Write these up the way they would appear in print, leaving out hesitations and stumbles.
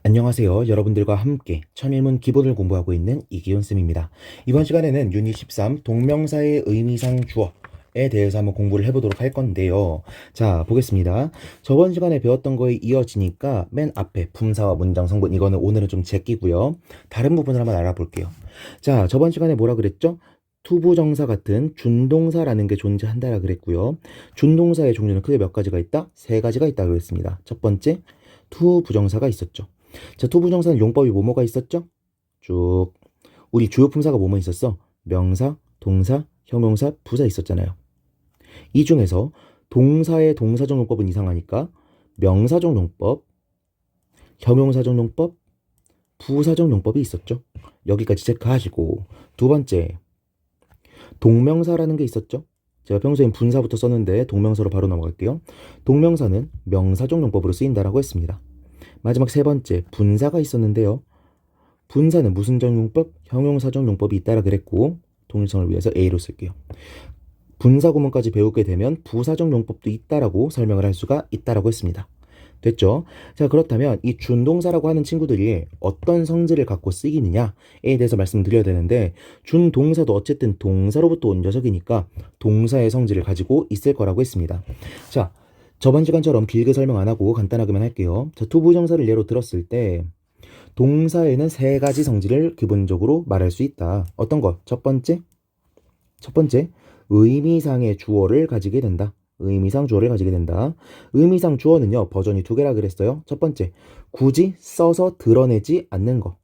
안녕하세요. 여러분들과 함께 천일문 기본을 공부하고 있는 이기훈 쌤입니다. 이번 시간에는 유닛 13 동명사의 의미상 주어에 대해서 한번 공부를 해보도록 할 건데요. 자, 보겠습니다. 저번 시간에 배웠던 거에 이어지니까 맨 앞에 품사와 문장 성분 이거는 오늘은 좀 제끼고요. 다른 부분을 한번 알아볼게요. 자, 저번 시간에 뭐라 그랬죠? 투부정사 같은 준동사라는 게 존재한다라 그랬고요. 준동사의 종류는 크게 몇 가지가 있다? 세 가지가 있다 그랬습니다. 첫 번째, 투부정사가 있었죠. 자, 투부정사는 용법이 뭐뭐가 있었죠? 쭉. 우리 주요 품사가 뭐뭐 있었어? 명사, 동사, 형용사, 부사 있었잖아요. 이 중에서 동사의 동사적 용법은 이상하니까 명사적 용법, 형용사적 용법, 부사적 용법이 있었죠. 여기까지 체크하시고 두 번째, 동명사라는 게 있었죠. 제가 평소엔 분사부터 썼는데 동명사로 바로 넘어갈게요. 동명사는 명사적 용법으로 쓰인다라고 했습니다. 마지막 세 번째, 분사가 있었는데요. 분사는 무슨적 용법, 형용사적 용법이 있다라 그랬고 통일성을 위해서 A로 쓸게요. 분사 구문까지 배우게 되면 부사적 용법도 있다라고 설명을 할 수가 있다라고 했습니다. 됐죠? 자, 그렇다면 이 준동사라고 하는 친구들이 어떤 성질을 갖고 쓰이느냐에 대해서 말씀드려야 되는데 준동사도 어쨌든 동사로부터 온 녀석이니까 동사의 성질을 가지고 있을 거라고 했습니다. 자, 저번 시간처럼 길게 설명 안 하고 간단하게만 할게요. 자, 투부정사를 예로 들었을 때 동사에는 세 가지 성질을 기본적으로 말할 수 있다. 어떤 것? 첫 번째, 의미상의 주어를 가지게 된다. 의미상 주어를 가지게 된다. 의미상 주어는요, 버전이 두 개라 그랬어요. 첫 번째, 굳이 써서 드러내지 않는 거.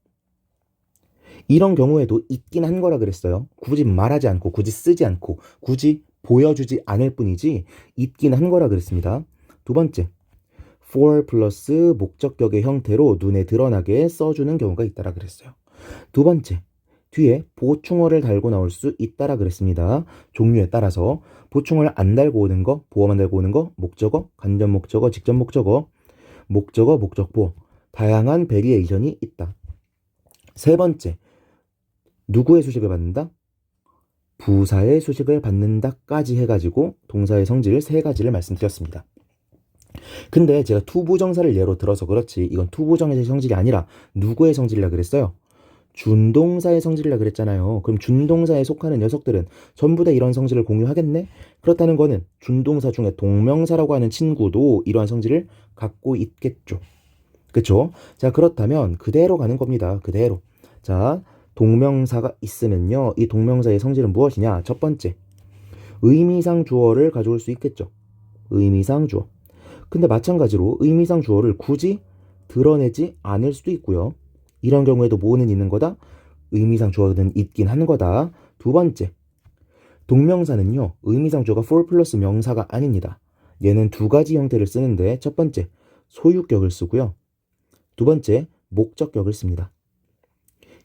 이런 경우에도 있긴 한 거라 그랬어요. 굳이 말하지 않고, 굳이 쓰지 않고, 굳이 보여주지 않을 뿐이지 있긴 한 거라 그랬습니다. 두 번째, for 플러스 목적격의 형태로 눈에 드러나게 써주는 경우가 있다라 그랬어요. 두 번째, 뒤에 보충어를 달고 나올 수 있다라 그랬습니다. 종류에 따라서 보충어를 안 달고 오는 거, 보어만 달고 오는 거, 목적어, 간접 목적어, 직접 목적어, 목적어, 목적보어, 다양한 베리에이션이 있다. 세 번째, 누구의 수식을 받는다? 부사의 수식을 받는다까지 해가지고 동사의 성질 세 가지를 말씀드렸습니다. 근데 제가 투부정사를 예로 들어서 그렇지 이건 투부정사의 성질이 아니라 누구의 성질이라 그랬어요? 준동사의 성질이라 그랬잖아요. 그럼 준동사에 속하는 녀석들은 전부 다 이런 성질을 공유하겠네? 그렇다는 거는 준동사 중에 동명사라고 하는 친구도 이러한 성질을 갖고 있겠죠. 그쵸? 자, 그렇다면 그대로 가는 겁니다. 그대로. 자, 동명사가 있으면요. 이 동명사의 성질은 무엇이냐? 첫 번째, 의미상 주어를 가져올 수 있겠죠. 의미상 주어. 근데 마찬가지로 의미상 주어를 굳이 드러내지 않을 수도 있고요. 이런 경우에도 뭐는 있는 거다? 의미상 주어는 있긴 한 거다. 두 번째, 동명사는요. 의미상 주어가 for 플러스 명사가 아닙니다. 얘는 두 가지 형태를 쓰는데 첫 번째, 소유격을 쓰고요. 두 번째, 목적격을 씁니다.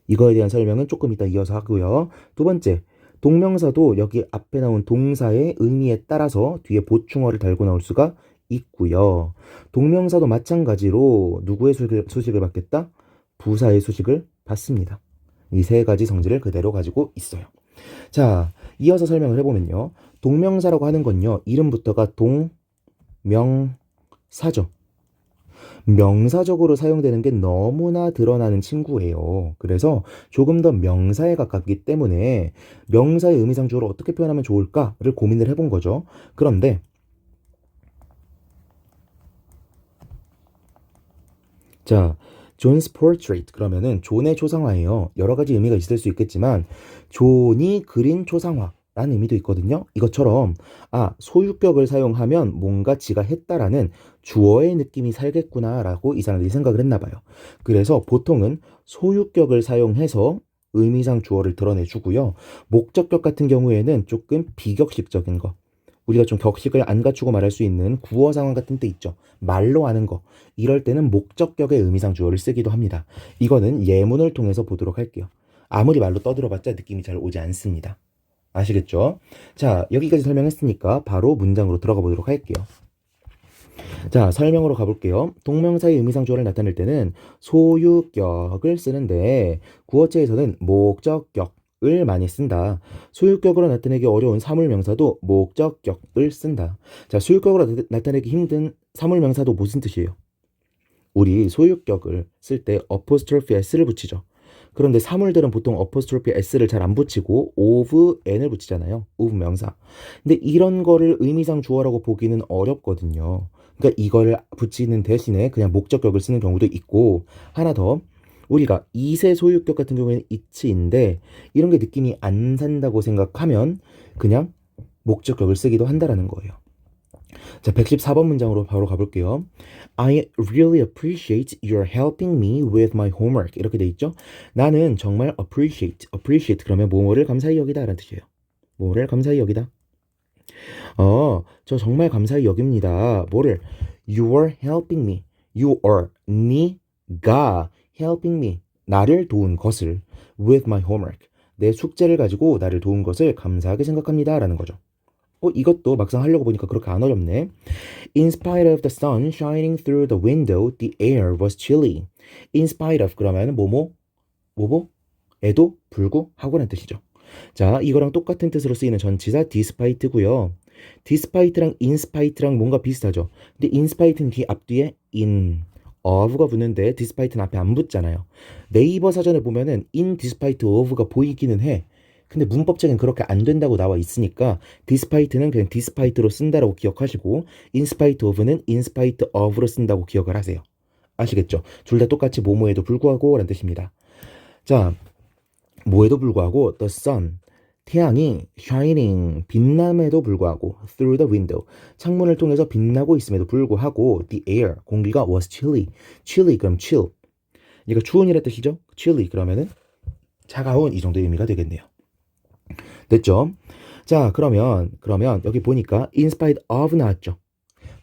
이거에 대한 설명은 조금 이따 이어서 하고요. 두 번째, 동명사도 여기 앞에 나온 동사의 의미에 따라서 뒤에 보충어를 달고 나올 수가 있고요. 동명사도 마찬가지로 누구의 수식을 받겠다? 부사의 수식을 받습니다. 이 세 가지 성질을 그대로 가지고 있어요. 자, 이어서 설명을 해보면요. 동명사라고 하는 건요. 이름부터가 동명사죠. 명사적으로 사용되는 게 너무나 드러나는 친구예요. 그래서 조금 더 명사에 가깝기 때문에 명사의 의미상 주어를 어떻게 표현하면 좋을까를 고민을 해본 거죠. 그런데 자, 존스 포트레이트 그러면은 존의 초상화예요. 여러 가지 의미가 있을 수 있겠지만 존이 그린 초상화라는 의미도 있거든요. 이것처럼 소유격을 사용하면 뭔가 지가 했다라는 주어의 느낌이 살겠구나라고 이 사람들이 생각을 했나 봐요. 그래서 보통은 소유격을 사용해서 의미상 주어를 드러내주고요. 목적격 같은 경우에는 조금 비격식적인 거. 우리가 좀 격식을 안 갖추고 말할 수 있는 구어 상황 같은 때 있죠. 말로 하는 거. 이럴 때는 목적격의 의미상 주어를 쓰기도 합니다. 이거는 예문을 통해서 보도록 할게요. 아무리 말로 떠들어봤자 느낌이 잘 오지 않습니다. 아시겠죠? 자, 여기까지 설명했으니까 바로 문장으로 들어가 보도록 할게요. 자, 설명으로 가볼게요. 동명사의 의미상 주어를 나타낼 때는 소유격을 쓰는데 구어체에서는 목적격을 많이 쓴다. 소유격으로 나타내기 어려운 사물명사도 목적격을 쓴다. 자, 소유격으로 나타내기 힘든 사물명사도 무슨 뜻이에요? 우리 소유격을 쓸 때 apostrophe s를 붙이죠. 그런데 사물들은 보통 apostrophe s를 잘 안 붙이고 of n을 붙이잖아요. of 명사. 근데 이런 거를 의미상 주어라고 보기는 어렵거든요. 그러니까 이거를 붙이는 대신에 그냥 목적격을 쓰는 경우도 있고, 하나 더, 우리가 이세 소유격 같은 경우에는 it인데 이런 게 느낌이 안 산다고 생각하면 그냥 목적격을 쓰기도 한다라는 거예요. 자, 114번 문장으로 바로 가볼게요. I really appreciate your helping me with my homework. 이렇게 돼 있죠? 나는 정말 appreciate 그러면 뭐뭐를 감사히 여기다 라는 뜻이에요. 뭐를 감사히 여기다. 저 정말 감사히 여깁니다. 뭐를? You are helping me. You are, 네가 helping me. 나를 도운 것을 with my homework. 내 숙제를 가지고 나를 도운 것을 감사하게 생각합니다. 라는 거죠. 이것도 막상 하려고 보니까 그렇게 안 어렵네. In spite of the sun shining through the window, the air was chilly. In spite of 그러면 에도 불구하고라는 뜻이죠. 자, 이거랑 똑같은 뜻으로 쓰이는 전치사 despite고요. despite랑 inspite랑 뭔가 비슷하죠. 근데 inspite는 앞뒤에 in, of가 붙는데 despite는 앞에 안 붙잖아요. 네이버 사전에 보면은 in despite of가 보이기는 해. 근데 문법적인 그렇게 안 된다고 나와 있으니까 despite는 그냥 despite로 쓴다라고 기억하시고 in spite of는 in spite of로 쓴다고 기억을 하세요. 아시겠죠? 둘 다 똑같이 뭐뭐에도 불구하고 라는 뜻입니다. 자, 뭐에도 불구하고 the sun, 태양이 shining, 빛남에도 불구하고 through the window, 창문을 통해서 빛나고 있음에도 불구하고 the air, 공기가 was chilly 그럼 chill, 이거 추운이라 뜻이죠? chilly 그러면은 차가운 이 정도의 의미가 되겠네요. 됐죠? 자, 그러면 여기 보니까 in spite of 나왔죠?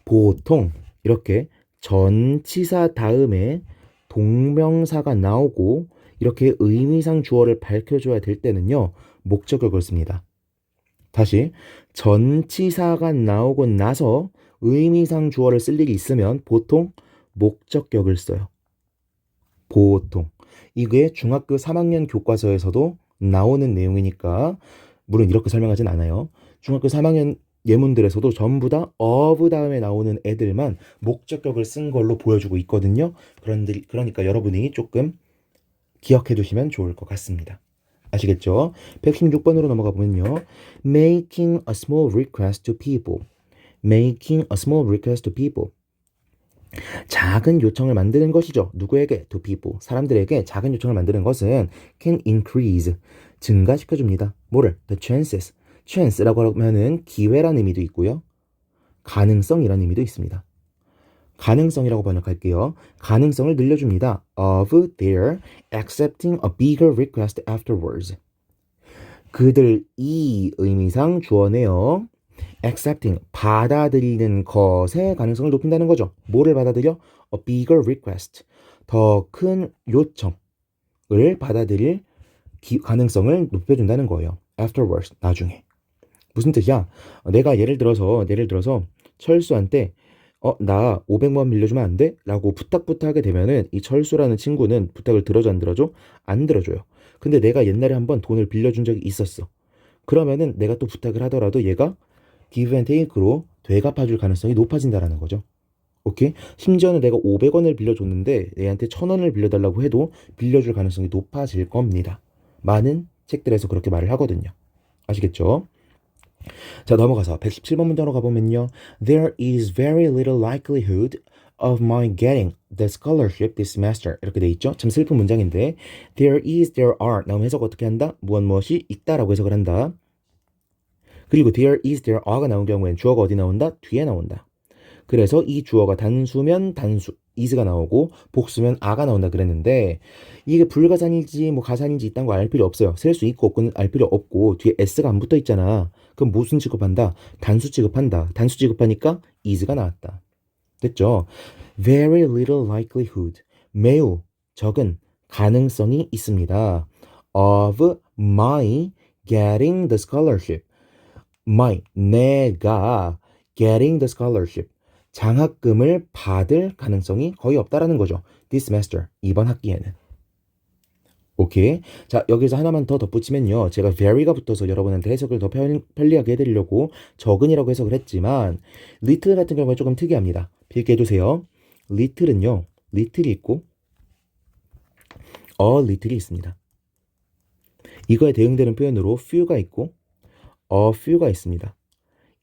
보통 이렇게 전치사 다음에 동명사가 나오고 이렇게 의미상 주어를 밝혀줘야 될 때는요, 목적격을 씁니다. 다시, 전치사가 나오고 나서 의미상 주어를 쓸 일이 있으면 보통 목적격을 써요. 보통. 이게 중학교 3학년 교과서에서도 나오는 내용이니까 물론 이렇게 설명하진 않아요. 중학교 3학년 예문들에서도 전부 다 of 다음에 나오는 애들만 목적격을 쓴 걸로 보여주고 있거든요. 그러니까 여러분이 조금 기억해 두시면 좋을 것 같습니다. 아시겠죠? 116번으로 넘어가 보면요. Making a small request to people. Making a small request to people. 작은 요청을 만드는 것이죠. 누구에게? To people. 사람들에게 작은 요청을 만드는 것은 can increase. 증가시켜줍니다. 뭐를? The chances. chance라고 하면은 기회라는 의미도 있고요. 가능성이라는 의미도 있습니다. 가능성이라고 번역할게요. 가능성을 늘려줍니다. Of their accepting a bigger request afterwards. 그들 이 의미상 주어네요. accepting, 받아들이는 것의 가능성을 높인다는 거죠. 뭐를 받아들여? A bigger request. 더 큰 요청을 받아들일 가능성을 높여준다는 거예요. afterwards, 나중에. 무슨 뜻이야? 내가 예를 들어서 철수한테 나 500만 원 빌려주면 안 돼? 라고 부탁하게 되면은 이 철수라는 친구는 부탁을 들어줘 안 들어줘? 안 들어줘요. 근데 내가 옛날에 한번 돈을 빌려준 적이 있었어. 그러면은 내가 또 부탁을 하더라도 얘가 give and take로 되갚아줄 가능성이 높아진다라는 거죠. 오케이? 심지어는 내가 500원을 빌려줬는데 얘한테 1000원을 빌려달라고 해도 빌려줄 가능성이 높아질 겁니다. 많은 책들에서 그렇게 말을 하거든요. 아시겠죠? 자, 넘어가서 117번 문장으로 가보면요. There is very little likelihood of my getting the scholarship this semester. 이렇게 돼 있죠? 참 슬픈 문장인데 there is, there are 나오면 해석 어떻게 한다? 무엇이 있다라고 해석을 한다. 그리고 there is, there are가 나온 경우엔 주어가 어디 나온다? 뒤에 나온다. 그래서 이 주어가 단수면 단수, is가 나오고 복수면 a가 나온다 그랬는데 이게 불가산인지 뭐 가산인지 이딴 거 알 필요 없어요. 셀 수 있고 없고는 알 필요 없고 뒤에 s가 안 붙어 있잖아. 그럼 무슨 취급한다? 단수 취급한다. 단수 취급하니까 is가 나왔다. 됐죠? Very little likelihood. 매우 적은 가능성이 있습니다. Of my getting the scholarship. 내가 getting the scholarship. 장학금을 받을 가능성이 거의 없다라는 거죠. This semester. 이번 학기에는. 오케이. 자, 여기서 하나만 더 덧붙이면요. 제가 very가 붙어서 여러분한테 해석을 더 편리하게 해드리려고 적은이라고 해석을 했지만 little 같은 경우에 조금 특이합니다. 빌게 해두세요. little은요. little이 있고 a little이 있습니다. 이거에 대응되는 표현으로 few가 있고 a few가 있습니다.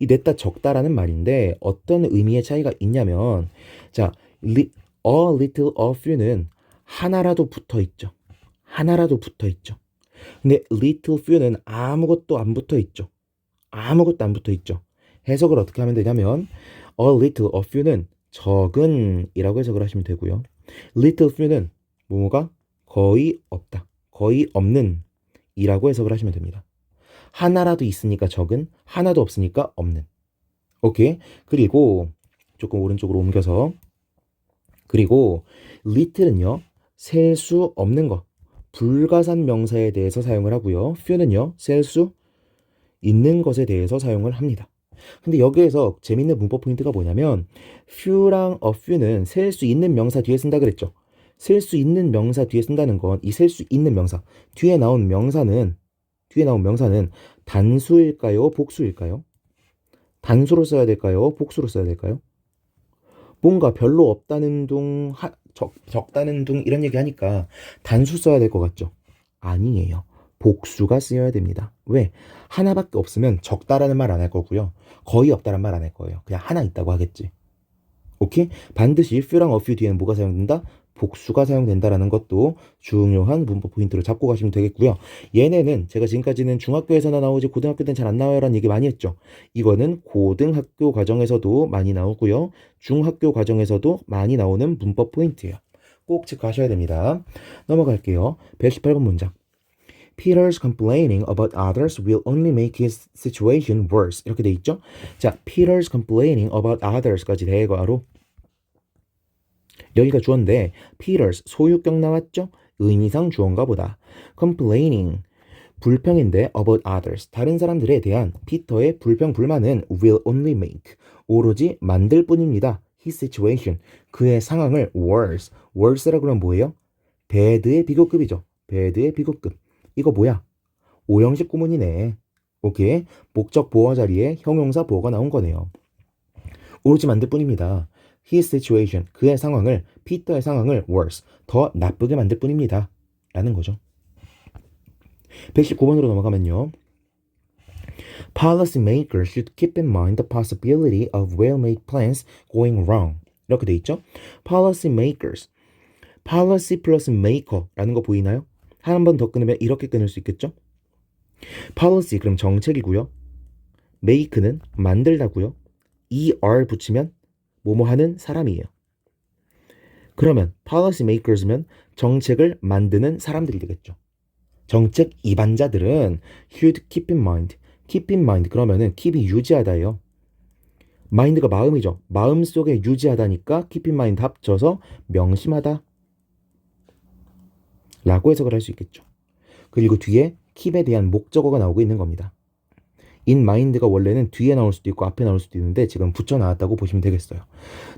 이 냈다 적다라는 말인데 어떤 의미의 차이가 있냐면 자, a little, a few는 하나라도 붙어 있죠. 하나라도 붙어 있죠. 근데 little few는 아무것도 안 붙어 있죠. 아무것도 안 붙어 있죠. 해석을 어떻게 하면 되냐면 a little, a few는 적은 이라고 해석을 하시면 되고요. little few는 뭐뭐가 거의 없다. 거의 없는 이라고 해석을 하시면 됩니다. 하나라도 있으니까 적은, 하나도 없으니까 없는. 오케이. 그리고 조금 오른쪽으로 옮겨서 그리고 little은요. 셀 수 없는 것, 불가산 명사에 대해서 사용을 하고요. few는요. 셀 수 있는 것에 대해서 사용을 합니다. 근데 여기에서 재밌는 문법 포인트가 뭐냐면 few랑 a few는 셀 수 있는 명사 뒤에 쓴다 그랬죠. 셀 수 있는 명사 뒤에 쓴다는 건 이 셀 수 있는 명사 뒤에 나온 명사는 단수일까요? 복수일까요? 단수로 써야 될까요? 복수로 써야 될까요? 뭔가 별로 없다는 둥, 적다는 둥 이런 얘기 하니까 단수 써야 될 것 같죠? 아니에요. 복수가 쓰여야 됩니다. 왜? 하나밖에 없으면 적다라는 말 안 할 거고요. 거의 없다라는 말 안 할 거예요. 그냥 하나 있다고 하겠지. 오케이? 반드시 few랑 a few 뒤에는 뭐가 사용된다? 복수가 사용된다라는 것도 중요한 문법 포인트로 잡고 가시면 되겠고요. 얘네는 제가 지금까지는 중학교에서나 나오지 고등학교 때는 잘 안 나와요라는 얘기 많이 했죠. 이거는 고등학교 과정에서도 많이 나오고요. 중학교 과정에서도 많이 나오는 문법 포인트예요. 꼭 체크하셔야 됩니다. 넘어갈게요. 118번 문장. Peter's complaining about others will only make his situation worse. 이렇게 돼 있죠? 자, Peter's complaining about others까지 대괄호. 여기가 주어인데 Peter's 소유격 나왔죠? 의미상 주어인가 보다. complaining 불평인데 about others 다른 사람들에 대한 피터의 불평 불만은 will only make 오로지 만들 뿐입니다. his situation 그의 상황을 worse worse라고 그러면 뭐예요? bad의 비교급이죠. bad의 비교급. 이거 뭐야? 오형식 구문이네. 오케이. 목적 보어 자리에 형용사 보어가 나온 거네요. 오로지 만들 뿐입니다. His situation, 그의 상황을, 피터의 상황을 worse, 더 나쁘게 만들 뿐입니다. 라는 거죠. 119번으로 넘어가면요. Policy makers should keep in mind the possibility of well-made plans going wrong. 이렇게 돼 있죠. Policy makers, policy 플러스 maker라는 거 보이나요? 한 번 더 끊으면 이렇게 끊을 수 있겠죠? policy 그럼 정책이고요. make는 만들다고요. er 붙이면 뭐뭐 하는 사람이에요. 그러면 policy makers면 정책을 만드는 사람들이 되겠죠. 정책 입안자들은 should keep in mind. keep in mind 그러면은 keep이 유지하다예요. mind가 마음이죠. 마음속에 유지하다니까 keep in mind 합쳐서 명심하다 라고 해석을 할 수 있겠죠. 그리고 뒤에 keep에 대한 목적어가 나오고 있는 겁니다. in mind가 원래는 뒤에 나올 수도 있고 앞에 나올 수도 있는데 지금 붙여 나왔다고 보시면 되겠어요.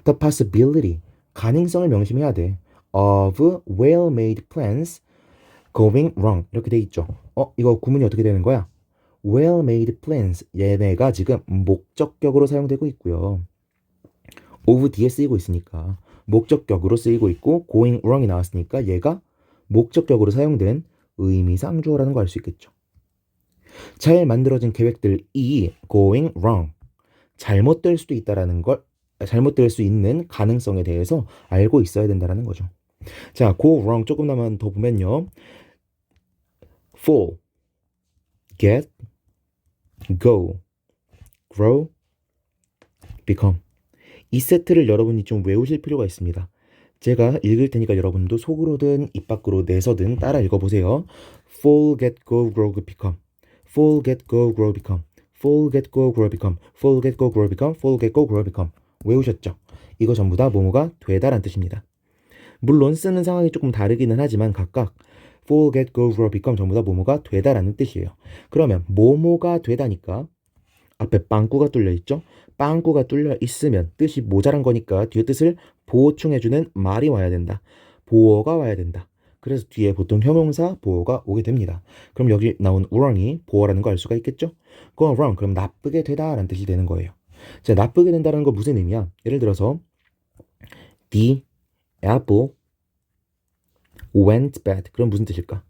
The possibility, 가능성을 명심해야 돼. of well-made plans going wrong 이렇게 돼 있죠. 이거 구문이 어떻게 되는 거야? well-made plans 얘네가 지금 목적격으로 사용되고 있고요. of 뒤에 쓰이고 있으니까 목적격으로 쓰이고 있고 going wrong이 나왔으니까 얘가 목적격으로 사용된 의미상 주어라는 거 알 수 있겠죠. 잘 만들어진 계획들이 going wrong 잘못될 수도 있다라는 걸 잘못될 수 있는 가능성에 대해서 알고 있어야 된다라는 거죠. 자, go wrong 조금만 더 보면요. fall, get, go, grow, become 이 세트를 여러분이 좀 외우실 필요가 있습니다. 제가 읽을 테니까 여러분도 속으로든 입 밖으로 내서든 따라 읽어보세요. fall, get, go, grow, become fall, get, go, grow, become fall, get, go, grow, become fall, get, go, grow, become fall, get, go, grow, become 외우셨죠? 이거 전부 다 뭐뭐가 되다란 뜻입니다. 물론 쓰는 상황이 조금 다르기는 하지만 각각 fall, get, go, grow, become 전부 다 뭐뭐가 되다라는 뜻이에요. 그러면 뭐뭐가 되다니까 앞에 빵꾸가 뚫려 있죠? 빵꾸가 뚫려 있으면 뜻이 모자란 거니까 뒤에 뜻을 보충해주는 말이 와야 된다. 보어가 와야 된다. 그래서 뒤에 보통 형용사 보어가 오게 됩니다. 그럼 여기 나온 wrong이 보어라는 거 알 수가 있겠죠? go wrong 그럼 나쁘게 되다라는 뜻이 되는 거예요. 자, 나쁘게 된다는 거 무슨 의미야? 예를 들어서 the apple went bad. 그럼 무슨 뜻일까?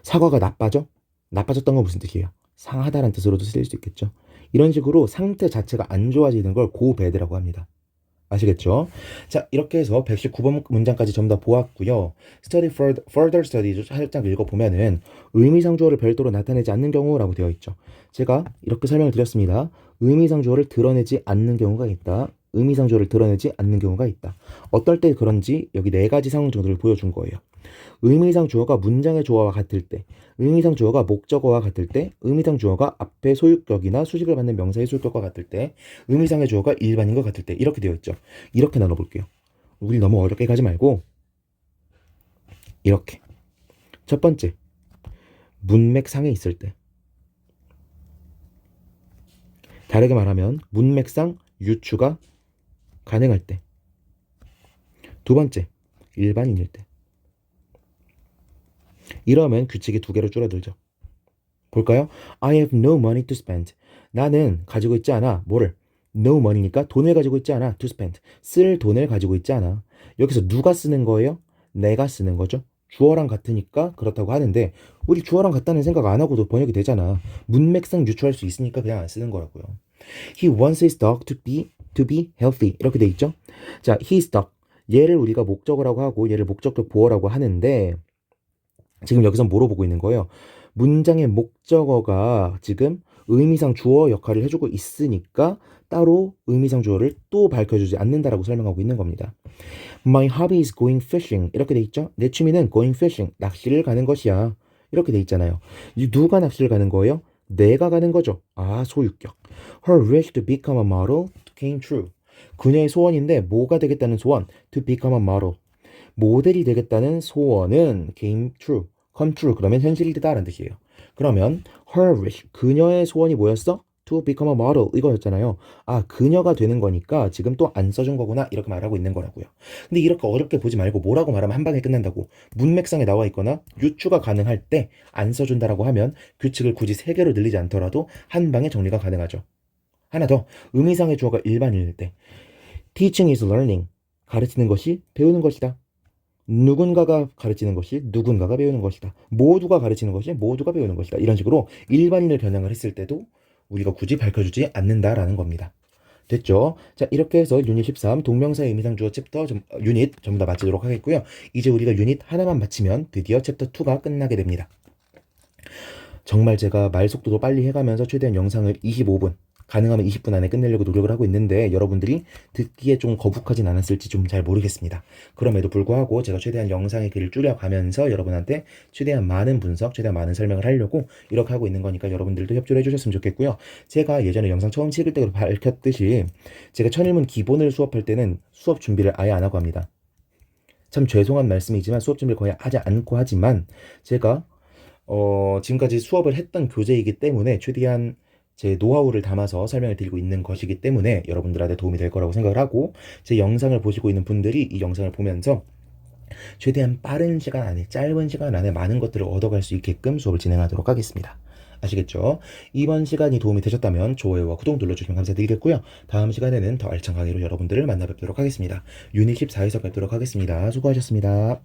사과가 나빠져? 나빠졌던 건 무슨 뜻이에요? 상하다라는 뜻으로도 쓰일 수 있겠죠. 이런 식으로 상태 자체가 안 좋아지는 걸 go bad라고 합니다. 아시겠죠? 자, 이렇게 해서 119번 문장까지 전부 다 보았고요. study further study 살짝 읽어보면은 의미상 주어를 별도로 나타내지 않는 경우라고 되어 있죠. 제가 이렇게 설명을 드렸습니다. 의미상 주어를 드러내지 않는 경우가 있다. 의미상 주어를 드러내지 않는 경우가 있다. 어떨 때 그런지 여기 네 가지 상황 정도를 보여준 거예요. 의미상 주어가 문장의 주어와 같을 때, 의미상 주어가 목적어와 같을 때, 의미상 주어가 앞에 소유격이나 수식을 받는 명사의 소유격과 같을 때, 의미상의 주어가 일반인과 같을 때 이렇게 되어 있죠. 이렇게 나눠볼게요. 우리 너무 어렵게 가지 말고 이렇게. 첫 번째, 문맥상에 있을 때. 다르게 말하면 문맥상 유추가 가능할 때. 두 번째, 일반인일 때. 이러면 규칙이 두 개로 줄어들죠. 볼까요? I have no money to spend. 나는 가지고 있지 않아. 뭐를? No money니까 돈을 가지고 있지 않아. To spend. 쓸 돈을 가지고 있지 않아. 여기서 누가 쓰는 거예요? 내가 쓰는 거죠. 주어랑 같으니까 그렇다고 하는데 우리 주어랑 같다는 생각 안 하고도 번역이 되잖아. 문맥상 유추할 수 있으니까 그냥 안 쓰는 거라고요. He wants his dog to be healthy. 이렇게 돼 있죠. 자, his dog. 얘를 우리가 목적어라고 하고 얘를 목적격 보어라고 하는데 지금 여기서 뭐로 보고 있는 거예요? 문장의 목적어가 지금 의미상 주어 역할을 해주고 있으니까 따로 의미상 주어를 또 밝혀주지 않는다라고 설명하고 있는 겁니다. My hobby is going fishing. 이렇게 돼 있죠? 내 취미는 going fishing. 낚시를 가는 것이야. 이렇게 돼 있잖아요. 누가 낚시를 가는 거예요? 내가 가는 거죠. 아, 소유격. Her wish to become a model came true. 그녀의 소원인데 뭐가 되겠다는 소원? To become a model. 모델이 되겠다는 소원은 came true. come true. 그러면 현실이 되다라는 뜻이에요. 그러면 her wish. 그녀의 소원이 뭐였어? to become a model. 이거였잖아요. 아, 그녀가 되는 거니까 지금 또 안 써준 거구나. 이렇게 말하고 있는 거라고요. 근데 이렇게 어렵게 보지 말고 뭐라고 말하면 한 방에 끝난다고. 문맥상에 나와 있거나 유추가 가능할 때 안 써준다라고 하면 규칙을 굳이 세 개로 늘리지 않더라도 한 방에 정리가 가능하죠. 하나 더. 의미상의 주어가 일반인일 때. Teaching is learning. 가르치는 것이 배우는 것이다. 누군가가 가르치는 것이 누군가가 배우는 것이다. 모두가 가르치는 것이 모두가 배우는 것이다. 이런 식으로 일반인을 겨냥을 했을 때도 우리가 굳이 밝혀주지 않는다라는 겁니다. 됐죠? 자, 이렇게 해서 유닛 13 동명사의 의미상 주어 챕터 유닛 전부 다 마치도록 하겠고요. 이제 우리가 유닛 하나만 마치면 드디어 챕터 2가 끝나게 됩니다. 정말 제가 말 속도도 빨리 해가면서 최대한 영상을 25분 가능하면 20분 안에 끝내려고 노력을 하고 있는데 여러분들이 듣기에 좀 거북하진 않았을지 좀 잘 모르겠습니다. 그럼에도 불구하고 제가 최대한 영상의 길을 줄여가면서 여러분한테 최대한 많은 분석, 최대한 많은 설명을 하려고 이렇게 하고 있는 거니까 여러분들도 협조를 해주셨으면 좋겠고요. 제가 예전에 영상 처음 찍을 때 밝혔듯이 제가 천일문 기본을 수업할 때는 수업 준비를 아예 안 하고 합니다. 참 죄송한 말씀이지만 수업 준비를 거의 하지 않고 하지만 제가 지금까지 수업을 했던 교재이기 때문에 최대한 제 노하우를 담아서 설명을 드리고 있는 것이기 때문에 여러분들한테 도움이 될 거라고 생각을 하고 제 영상을 보시고 있는 분들이 이 영상을 보면서 최대한 빠른 시간 안에 짧은 시간 안에 많은 것들을 얻어갈 수 있게끔 수업을 진행하도록 하겠습니다. 아시겠죠? 이번 시간이 도움이 되셨다면 좋아요와 구독 눌러주시면 감사드리겠고요. 다음 시간에는 더 알찬 강의로 여러분들을 만나 뵙도록 하겠습니다. 유닛 14에서 뵙도록 하겠습니다. 수고하셨습니다.